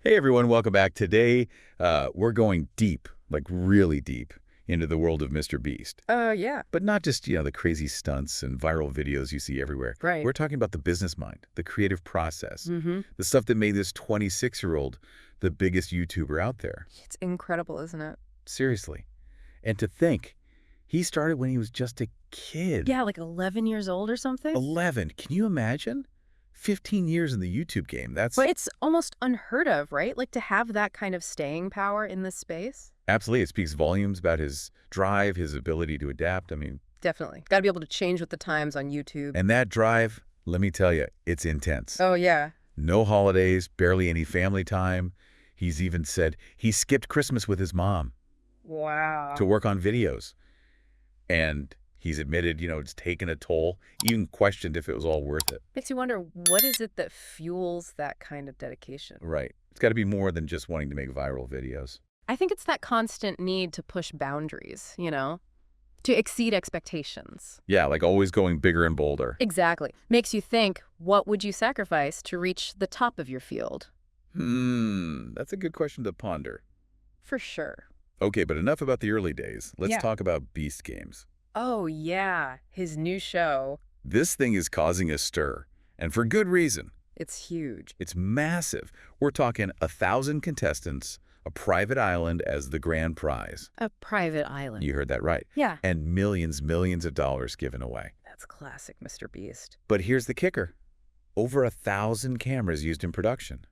Hey everyone, welcome back. Today, we're going deep, like really deep, into the world of Mr. Beast. Yeah. But not just, the crazy stunts and viral videos you see everywhere. Right. We're talking about the business mind, the creative process, Mm-hmm. the stuff that made this 26-year-old the biggest YouTuber out there. It's incredible, isn't it? Seriously. And to think, he started when he was just a kid. Yeah, like 11 years old or something. 11. Can you imagine? 15 years in the YouTube game. That's But it's almost unheard of, right? Like to have that kind of staying power in this space. absolutely, it speaks volumes about his drive, his ability to adapt. I mean, Definitely. Got to be able to change with the times on YouTube. and that drive, let me tell you, it's intense. Oh, yeah. No holidays, barely any family time. He's even said he skipped Christmas with his mom Wow. to work on videos. And he's admitted, it's taken a toll, even questioned if it was all worth it. Makes you wonder, what is it that fuels that kind of dedication? Right. It's got to be more than just wanting to make viral videos. I think it's that constant need to push boundaries, to exceed expectations. Yeah, like always going bigger and bolder. Exactly. Makes you think, what would you sacrifice to reach the top of your field? That's a good question to ponder. For sure. Okay, but enough about the early days. Let's Yeah. talk about Beast Games. Oh, yeah. His new show. This thing is causing a stir, and for good reason. It's huge. It's massive. We're talking 1,000 contestants, a private island as the grand prize. A private island. You heard that right. Yeah. And millions of dollars given away. That's classic Mr. Beast. But here's the kicker. Over 1,000 cameras used in production.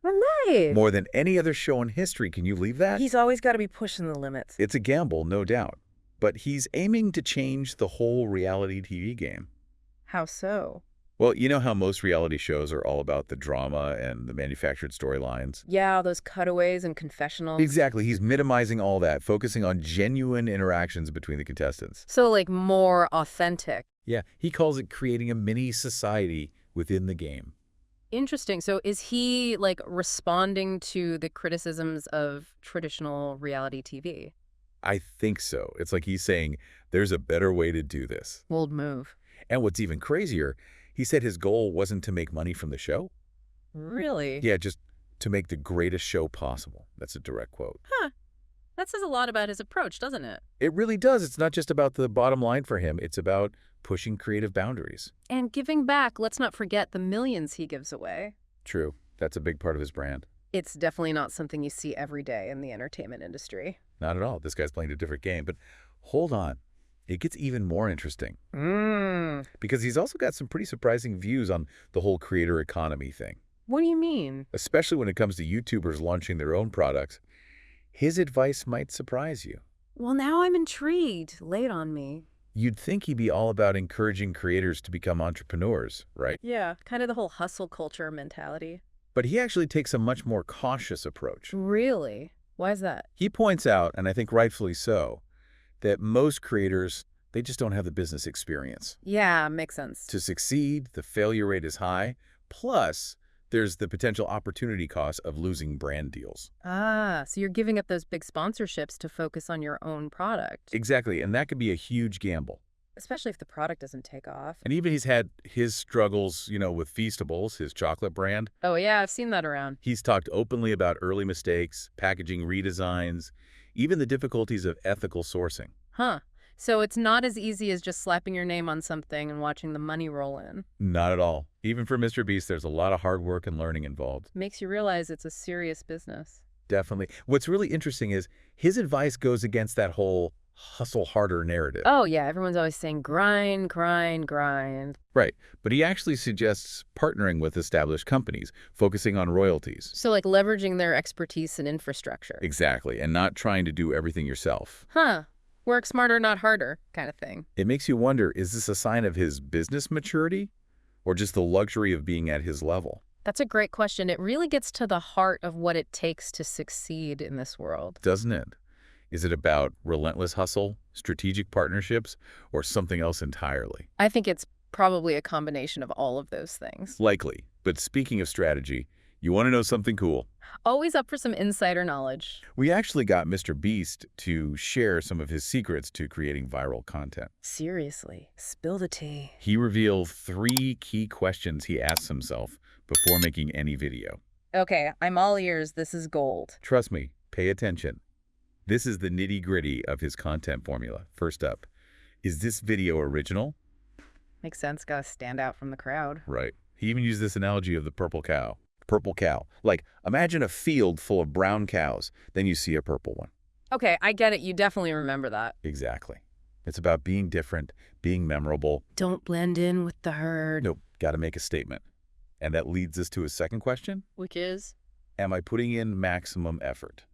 Nice. More than any other show in history. Can you believe that? He's always got to be pushing the limits. It's a gamble, no doubt. But he's aiming to change the whole reality TV game. How so? Well, you know how most reality shows are all about the drama and the manufactured storylines? Yeah, those cutaways and confessionals. Exactly. He's minimizing all that, focusing on genuine interactions between the contestants. So, like, more authentic. Yeah, he calls it creating a mini society within the game. Interesting. So is he, like, responding to the criticisms of traditional reality TV? I think so. It's like he's saying, there's a better way to do this. Bold move. And what's even crazier, he said his goal wasn't to make money from the show. Really? Yeah, just to make the greatest show possible. That's a direct quote. Huh. That says a lot about his approach, doesn't it? It really does. It's not just about the bottom line for him. It's about pushing creative boundaries. And giving back, let's not forget the millions he gives away. True. That's a big part of his brand. It's definitely not something you see every day in the entertainment industry. Not at all. This guy's playing a different game. But hold on. It gets even more interesting. Because he's also got some pretty surprising views on the whole creator economy thing. What do you mean? Especially when it comes to YouTubers launching their own products. His advice might surprise you. Well, now I'm intrigued. Lay it on me. You'd think he'd be all about encouraging creators to become entrepreneurs, right? Yeah, kind of the whole hustle culture mentality. But he actually takes a much more cautious approach. Really? Why is that? He points out, and I think rightfully so, that most creators, they just don't have the business experience. Yeah, makes sense. To succeed, the failure rate is high. Plus, there's the potential opportunity cost of losing brand deals. Ah, so you're giving up those big sponsorships to focus on your own product. Exactly, and that could be a huge gamble. Especially if the product doesn't take off. And even he's had his struggles, with Feastables, his chocolate brand. Oh, yeah, I've seen that around. He's talked openly about early mistakes, packaging redesigns, even the difficulties of ethical sourcing. Huh. So it's not as easy as just slapping your name on something and watching the money roll in. Not at all. Even for Mr. Beast, there's a lot of hard work and learning involved. Makes you realize it's a serious business. Definitely. What's really interesting is his advice goes against that whole hustle harder narrative. Oh, yeah, everyone's always saying grind, grind, grind. Right. But he actually suggests partnering with established companies, focusing on royalties. So like leveraging their expertise and infrastructure. Exactly. And not trying to do everything yourself. Huh. Work smarter, not harder kind of thing. It makes you wonder, is this a sign of his business maturity or just the luxury of being at his level? That's a great question. It really gets to the heart of what it takes to succeed in this world. Doesn't it? Is it about relentless hustle, strategic partnerships, or something else entirely? I think it's probably a combination of all of those things. Likely. But speaking of strategy, you want to know something cool? Always up for some insider knowledge. We actually got Mr. Beast to share some of his secrets to creating viral content. Seriously, spill the tea. He revealed 3 key questions he asks himself before making any video. Okay, I'm all ears. This is gold. Trust me, pay attention. This is the nitty-gritty of his content formula. First up, is this video original? Makes sense. Gotta stand out from the crowd. Right. He even used this analogy of the purple cow. Purple cow. Like, imagine a field full of brown cows, then you see a purple one. Okay, I get it. You definitely remember that. Exactly. It's about being different, being memorable. Don't blend in with the herd. Nope, got to make a statement. And that leads us to his second question. Which is? Am I putting in maximum effort?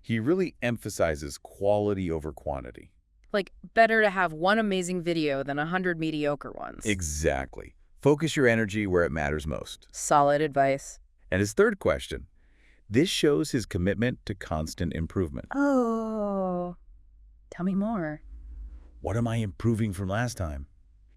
He really emphasizes quality over quantity. Like, better to have one amazing video than 100 mediocre ones. Exactly. Focus your energy where it matters most. Solid advice. And his third question. This shows his commitment to constant improvement. Oh, tell me more. What am I improving from last time?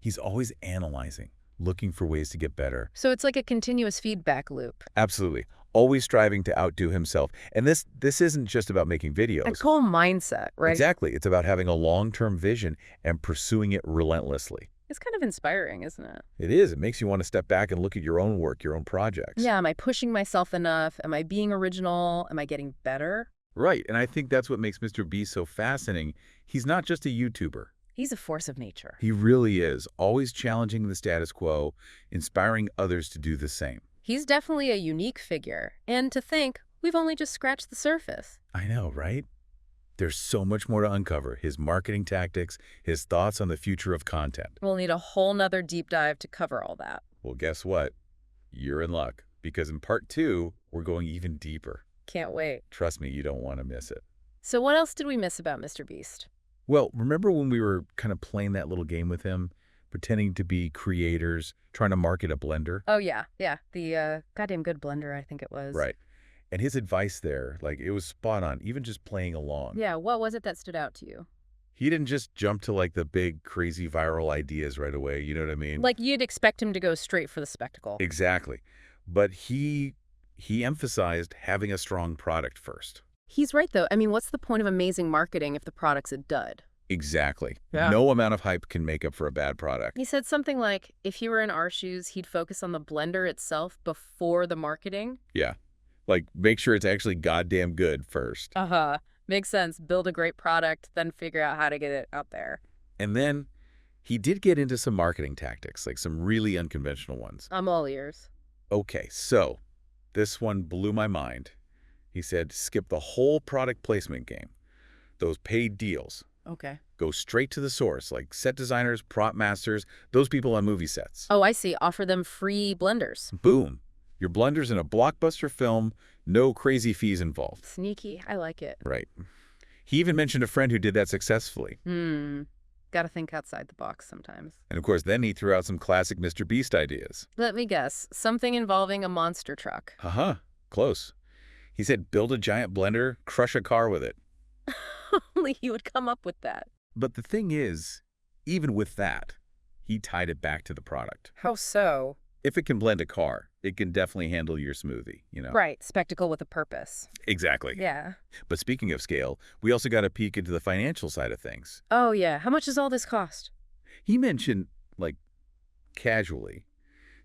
He's always analyzing, looking for ways to get better. So it's like a continuous feedback loop. Absolutely. Always striving to outdo himself. And this isn't just about making videos. A cool mindset, right? Exactly. It's about having a long-term vision and pursuing it relentlessly. It's kind of inspiring, isn't it? It is. It makes you want to step back and look at your own work, your own projects. Yeah, am I pushing myself enough? Am I being original? Am I getting better? Right. And I think that's what makes Mr. Beast so fascinating. He's not just a YouTuber. He's a force of nature. He really is. Always challenging the status quo, inspiring others to do the same. He's definitely a unique figure. And to think, we've only just scratched the surface. I know, right? There's so much more to uncover. His marketing tactics, his thoughts on the future of content. We'll need a whole nother deep dive to cover all that. Well, guess what? You're in luck. Because in part 2, we're going even deeper. Can't wait. Trust me, you don't want to miss it. So what else did we miss about Mr. Beast? Well, remember when we were kind of playing that little game with him? Pretending to be creators, trying to market a blender? Oh, yeah. The goddamn good blender, I think it was. Right. And his advice there, like, it was spot on, even just playing along. Yeah, what was it that stood out to you? He didn't just jump to, like, the big, crazy viral ideas right away, you know what I mean? Like, you'd expect him to go straight for the spectacle. Exactly. But he emphasized having a strong product first. He's right, though. I mean, what's the point of amazing marketing if the product's a dud? Exactly. Yeah. No amount of hype can make up for a bad product. He said something like, if he were in our shoes, he'd focus on the blender itself before the marketing. Yeah. Like, make sure it's actually goddamn good first. Uh-huh. Makes sense. Build a great product, then figure out how to get it out there. And then he did get into some marketing tactics, like some really unconventional ones. I'm all ears. Okay, so this one blew my mind. He said, skip the whole product placement game. Those paid deals. Okay. Go straight to the source, like set designers, prop masters, those people on movie sets. Oh, I see. Offer them free blenders. Boom. Your blender's in a blockbuster film, no crazy fees involved. Sneaky. I like it. Right. He even mentioned a friend who did that successfully. Gotta think outside the box sometimes. And of course, then he threw out some classic Mr. Beast ideas. Let me guess. Something involving a monster truck. Haha, close. He said build a giant blender, crush a car with it. Only he would come up with that. But the thing is, even with that, he tied it back to the product. How so? If it can blend a car, it can definitely handle your smoothie, you know? Right. Spectacle with a purpose. Exactly. Yeah. But speaking of scale, we also got a peek into the financial side of things. Oh, yeah. How much does all this cost? He mentioned, like, casually,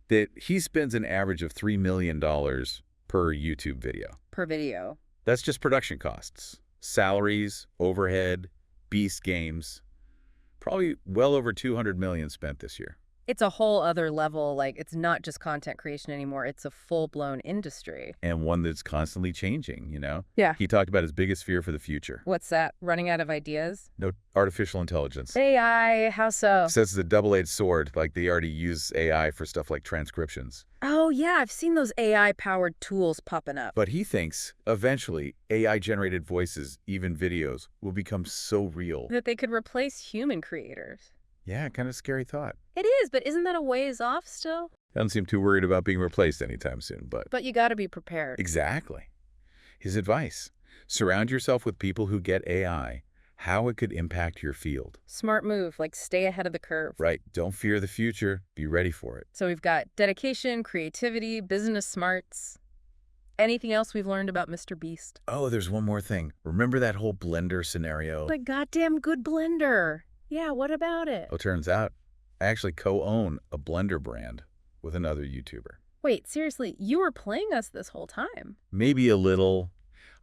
that he spends an average of $3 million per YouTube video. Per video. That's just production costs. Salaries, overhead, Beast games. Probably well over $200 million spent this year. It's a whole other level. Like, it's not just content creation anymore. It's a full-blown industry. And one that's constantly changing, you know? Yeah. He talked about his biggest fear for the future. What's that? Running out of ideas? No, artificial intelligence. AI. How so? Says it's a double-edged sword, like they already use AI for stuff like transcriptions. Oh, yeah. I've seen those AI-powered tools popping up. But he thinks, eventually, AI-generated voices, even videos, will become so real. That they could replace human creators. Yeah, kind of scary thought. It is, but isn't that a ways off still? Doesn't seem too worried about being replaced anytime soon, but... But you gotta be prepared. Exactly. His advice, surround yourself with people who get AI, how it could impact your field. Smart move, like stay ahead of the curve. Right. Don't fear the future. Be ready for it. So we've got dedication, creativity, business smarts. Anything else we've learned about Mr. Beast? Oh, there's one more thing. Remember that whole blender scenario? The goddamn good blender. Yeah, what about it? Oh, turns out I actually co-own a blender brand with another YouTuber. Wait, seriously, you were playing us this whole time? Maybe a little.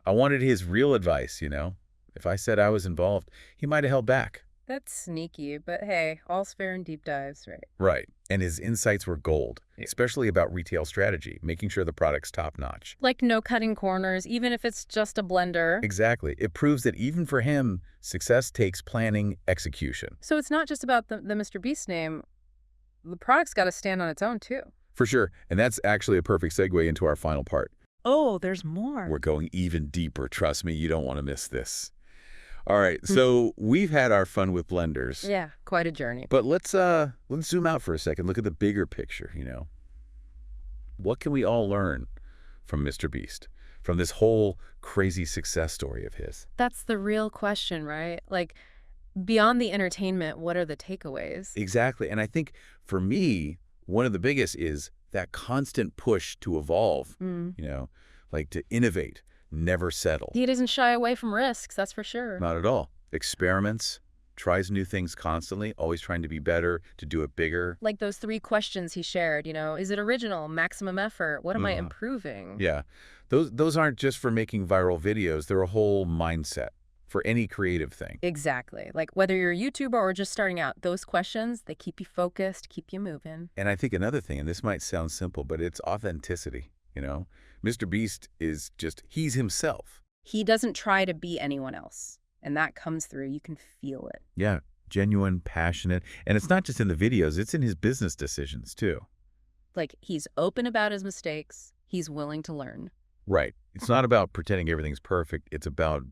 I wanted his real advice, you know? If I said I was involved, he might have held back. That's sneaky, but hey, all's fair in deep dives, right? Right. And his insights were gold, especially about retail strategy, making sure the product's top-notch. Like no cutting corners, even if it's just a blender. Exactly. It proves that even for him, success takes planning, execution. So it's not just about the Mr. Beast name. The product's got to stand on its own, too. For sure. And that's actually a perfect segue into our final part. Oh, there's more. We're going even deeper. Trust me, you don't want to miss this. All right, so we've had our fun with blenders. Yeah, quite a journey. But let's zoom out for a second. Look at the bigger picture, you know. What can we all learn from Mr. Beast, from this whole crazy success story of his? That's the real question, right? Like, beyond the entertainment, what are the takeaways? Exactly. And I think for me, one of the biggest is that constant push to evolve, you know, like to innovate, never settle. He doesn't shy away from risks, that's for sure. Not at all. Experiments, tries new things constantly, always trying to be better, to do it bigger. Like those 3 questions he shared, you know, is it original, maximum effort, what am I improving? Yeah, those aren't just for making viral videos. They're a whole mindset for any creative thing. Exactly. Like whether you're a YouTuber or just starting out, those questions, they keep you focused, keep you moving. And I think another thing, and this might sound simple, but it's authenticity, you know? Mr. Beast is just, he's himself. He doesn't try to be anyone else, and that comes through. You can feel it. Yeah, genuine, passionate. And it's not just in the videos, it's in his business decisions, too. Like, he's open about his mistakes. He's willing to learn. Right. It's not about pretending everything's perfect. It's about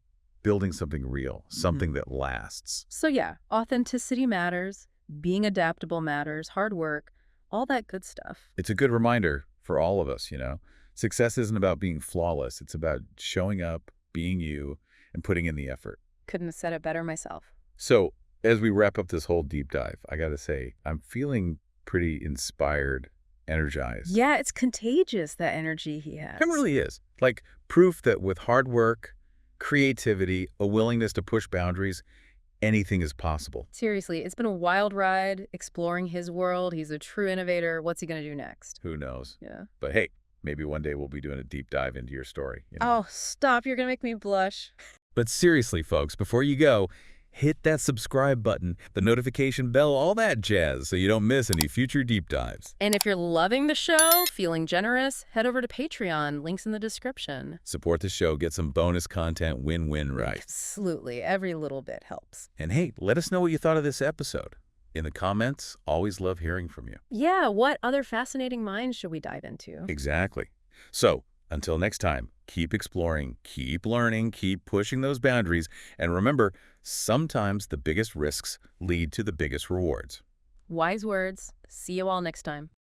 building something real, something that lasts. So yeah, authenticity matters, being adaptable matters, hard work, all that good stuff. It's a good reminder for all of us, you know. Success isn't about being flawless. It's about showing up, being you, and putting in the effort. Couldn't have said it better myself. So as we wrap up this whole deep dive, I got to say, I'm feeling pretty inspired, energized. Yeah, it's contagious, that energy he has. It really is. Like proof that with hard work, creativity, a willingness to push boundaries, anything is possible. Seriously, it's been a wild ride exploring his world. He's a true innovator. What's he going to do next? Who knows? Yeah. But hey, maybe one day we'll be doing a deep dive into your story. You know? Oh, stop. You're going to make me blush. But seriously, folks, before you go, hit that subscribe button, the notification bell, all that jazz, so you don't miss any future deep dives. And if you're loving the show, feeling generous, head over to Patreon. Links in the description. Support the show, get some bonus content, win-win, right? Absolutely. Every little bit helps. And hey, let us know what you thought of this episode. In the comments, always love hearing from you. Yeah, what other fascinating minds should we dive into? Exactly. So, until next time, keep exploring, keep learning, keep pushing those boundaries, and remember, sometimes the biggest risks lead to the biggest rewards. Wise words. See you all next time.